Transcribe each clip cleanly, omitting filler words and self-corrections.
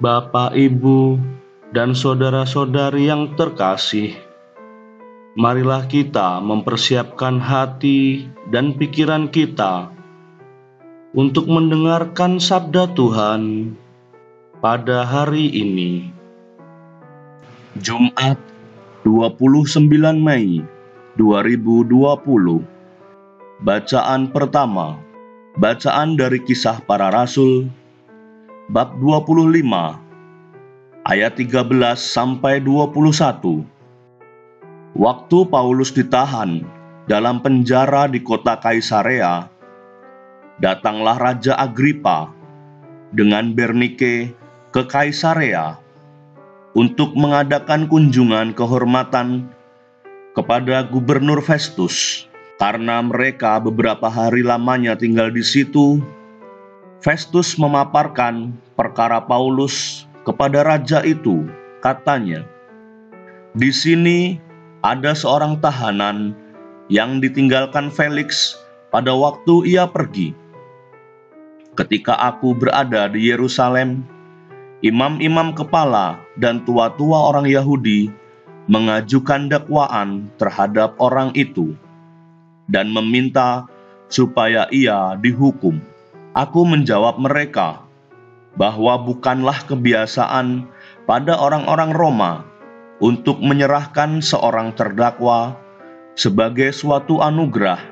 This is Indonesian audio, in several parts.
Bapak, Ibu, dan saudara-saudari yang terkasih, marilah kita mempersiapkan hati dan pikiran kita untuk mendengarkan sabda Tuhan pada hari ini. Jumat 29 Mei 2020. Bacaan pertama. Bacaan dari Kisah Para Rasul bab 25 ayat 13 sampai 21. Waktu Paulus ditahan dalam penjara di kota Kaisarea, datanglah Raja Agripa dengan Bernike ke Kaisarea untuk mengadakan kunjungan kehormatan kepada Gubernur Festus. Karena mereka beberapa hari lamanya tinggal di situ, Festus memaparkan perkara Paulus kepada raja itu. Katanya, "Di sini ada seorang tahanan yang ditinggalkan Felix pada waktu ia pergi. Ketika aku berada di Yerusalem, imam-imam kepala dan tua-tua orang Yahudi mengajukan dakwaan terhadap orang itu dan meminta supaya ia dihukum. Aku menjawab mereka bahwa bukanlah kebiasaan pada orang-orang Roma untuk menyerahkan seorang terdakwa sebagai suatu anugerah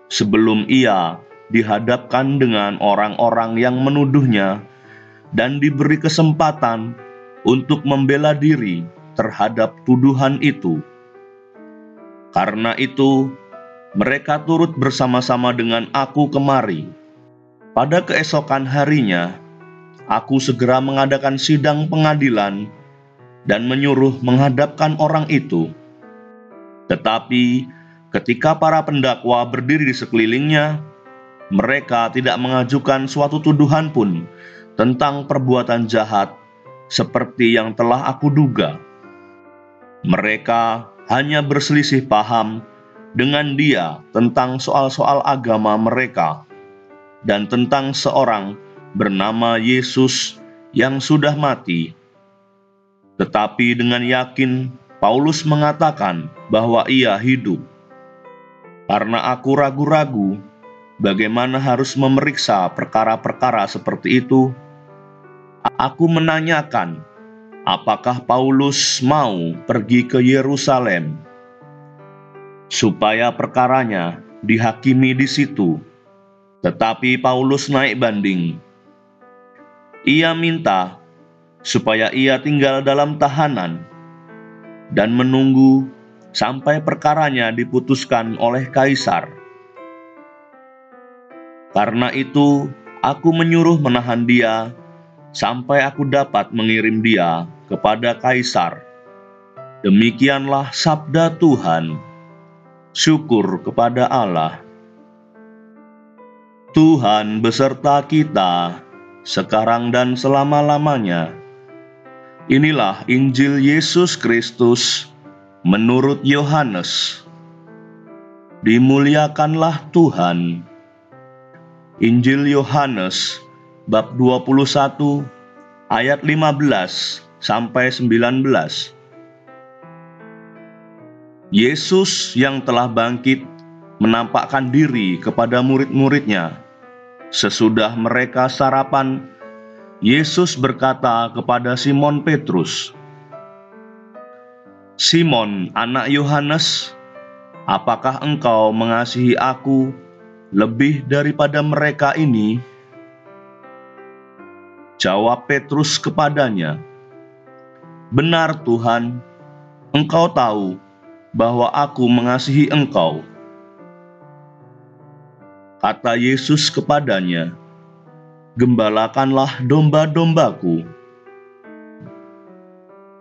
sebelum ia dihadapkan dengan orang-orang yang menuduhnya dan diberi kesempatan untuk membela diri terhadap tuduhan itu. Karena itu, mereka turut bersama-sama dengan aku kemari. Pada keesokan harinya, aku segera mengadakan sidang pengadilan dan menyuruh menghadapkan orang itu. Tetapi ketika para pendakwa berdiri di sekelilingnya, mereka tidak mengajukan suatu tuduhan pun tentang perbuatan jahat seperti yang telah aku duga. Mereka hanya berselisih paham dengan dia tentang soal-soal agama mereka dan tentang seorang bernama Yesus yang sudah mati. Tetapi dengan yakin Paulus mengatakan bahwa ia hidup. Karena aku ragu-ragu bagaimana harus memeriksa perkara-perkara seperti itu, aku menanyakan apakah Paulus mau pergi ke Yerusalem supaya perkaranya dihakimi di situ. Tetapi Paulus naik banding. Ia minta supaya ia tinggal dalam tahanan dan menunggu sampai perkaranya diputuskan oleh Kaisar. Karena itu, aku menyuruh menahan dia sampai aku dapat mengirim dia kepada Kaisar. Demikianlah sabda Tuhan. Syukur kepada Allah. Tuhan beserta kita sekarang dan selama-lamanya. Inilah Injil Yesus Kristus menurut Yohanes. Dimuliakanlah Tuhan. Injil Yohanes bab 21 ayat 15 sampai 19. Yesus yang telah bangkit menampakkan diri kepada murid-muridnya. Sesudah mereka sarapan, Yesus berkata kepada Simon Petrus, "Simon, anak Yohanes, apakah engkau mengasihi aku lebih daripada mereka ini?" Jawab Petrus kepadanya, "Benar Tuhan, engkau tahu bahwa aku mengasihi engkau." Kata Yesus kepadanya, "Gembalakanlah domba-dombaku."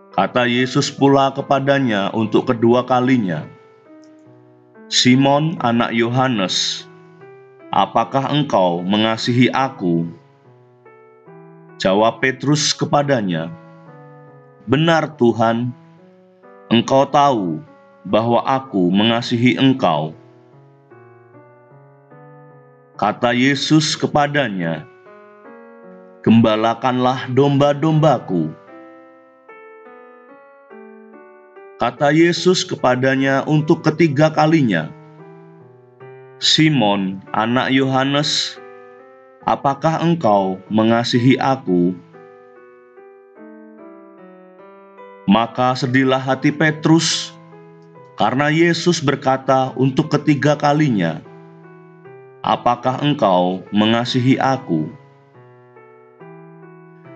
Kata Yesus pula kepadanya untuk kedua kalinya, "Simon, anak Yohanes, apakah engkau mengasihi aku?" Jawab Petrus kepadanya, "Benar Tuhan, engkau tahu bahwa aku mengasihi engkau." Kata Yesus kepadanya, "Gembalakanlah domba-dombaku." Kata Yesus kepadanya untuk ketiga kalinya, "Simon, anak Yohanes, apakah engkau mengasihi aku?" Maka sedihlah hati Petrus, karena Yesus berkata untuk ketiga kalinya, "Apakah engkau mengasihi aku?"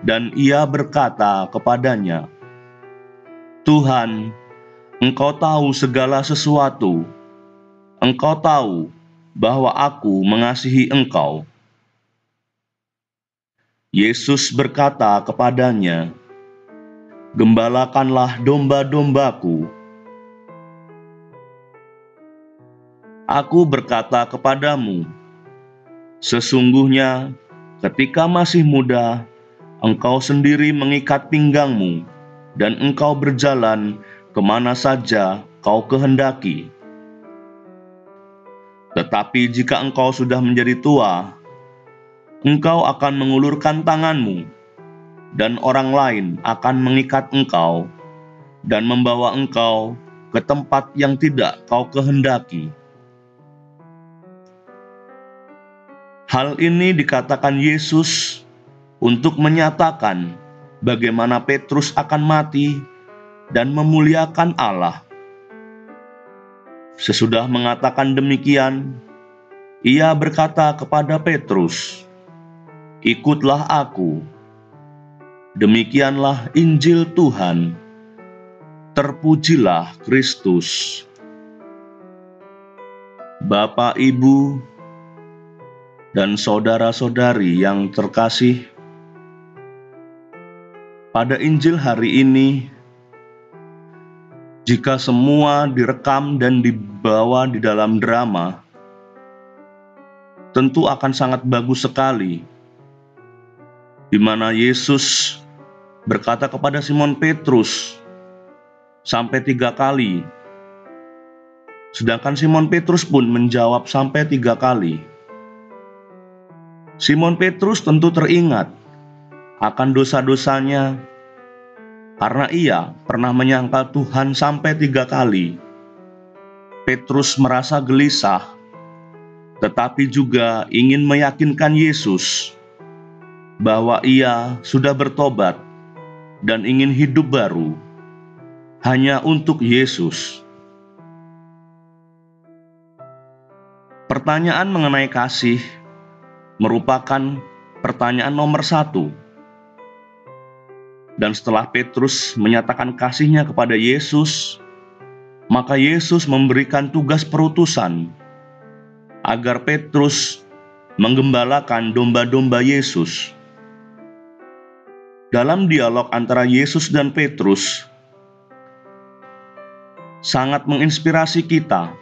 Dan ia berkata kepadanya, "Tuhan, Engkau tahu segala sesuatu. Engkau tahu bahwa aku mengasihi Engkau." Yesus berkata kepadanya, "Gembalakanlah domba-dombaku. Aku berkata kepadamu, sesungguhnya ketika masih muda, engkau sendiri mengikat pinggangmu, dan engkau berjalan kemana saja kau kehendaki. Tetapi jika engkau sudah menjadi tua, engkau akan mengulurkan tanganmu, dan orang lain akan mengikat engkau dan membawa engkau ke tempat yang tidak kau kehendaki." Hal ini dikatakan Yesus untuk menyatakan bagaimana Petrus akan mati dan memuliakan Allah. Sesudah mengatakan demikian, ia berkata kepada Petrus, "Ikutlah aku." Demikianlah Injil Tuhan. Terpujilah Kristus. Bapak, Ibu, dan saudara-saudari yang terkasih, pada Injil hari ini, jika semua direkam dan dibawa di dalam drama, tentu akan sangat bagus sekali, di mana Yesus berkata kepada Simon Petrus sampai 3 kali, sedangkan Simon Petrus pun menjawab sampai 3 kali. Simon Petrus tentu teringat akan dosa-dosanya karena ia pernah menyangkal Tuhan sampai 3 kali. Petrus merasa gelisah, tetapi juga ingin meyakinkan Yesus bahwa ia sudah bertobat dan ingin hidup baru hanya untuk Yesus. Pertanyaan mengenai kasih merupakan pertanyaan nomor 1. Dan setelah Petrus menyatakan kasihnya kepada Yesus, maka Yesus memberikan tugas perutusan agar Petrus menggembalakan domba-domba Yesus. Dalam dialog antara Yesus dan Petrus, sangat menginspirasi kita,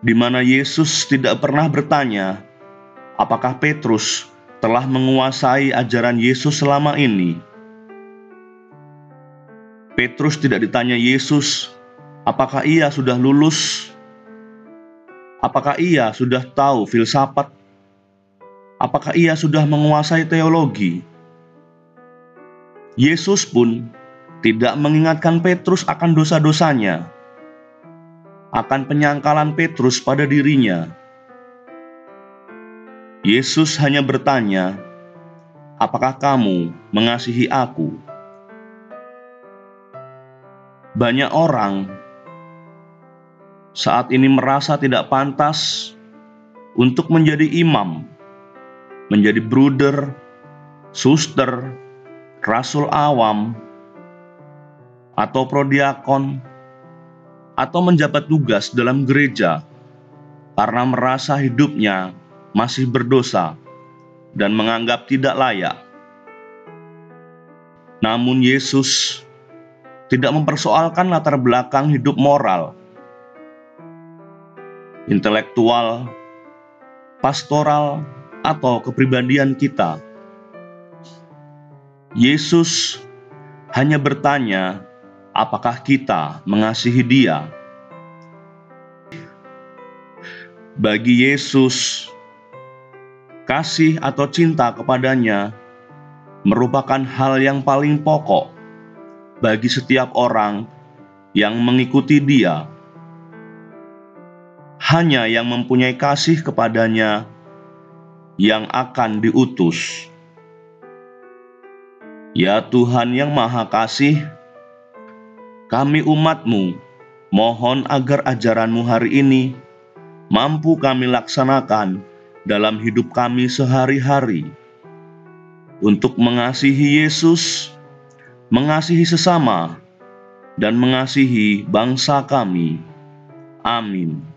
di mana Yesus tidak pernah bertanya apakah Petrus telah menguasai ajaran Yesus selama ini. Petrus tidak ditanya Yesus apakah ia sudah lulus, apakah ia sudah tahu filsafat, apakah ia sudah menguasai teologi. Yesus pun tidak mengingatkan Petrus akan dosa-dosanya, akan penyangkalan Petrus pada dirinya. Yesus hanya bertanya, "Apakah kamu mengasihi aku?" Banyak orang saat ini merasa tidak pantas untuk menjadi imam, menjadi bruder, suster, rasul awam, atau prodiakon, atau menjabat tugas dalam gereja karena merasa hidupnya masih berdosa dan menganggap tidak layak. Namun Yesus tidak mempersoalkan latar belakang hidup moral, intelektual, pastoral, atau kepribadian kita. Yesus hanya bertanya, apakah kita mengasihi Dia? Bagi Yesus, kasih atau cinta kepadanya merupakan hal yang paling pokok bagi setiap orang yang mengikuti Dia. Hanya yang mempunyai kasih kepadanya yang akan diutus. Ya Tuhan yang Maha Kasih, kami umat-Mu mohon agar ajaran-Mu hari ini mampu kami laksanakan dalam hidup kami sehari-hari untuk mengasihi Yesus, mengasihi sesama, dan mengasihi bangsa kami. Amin.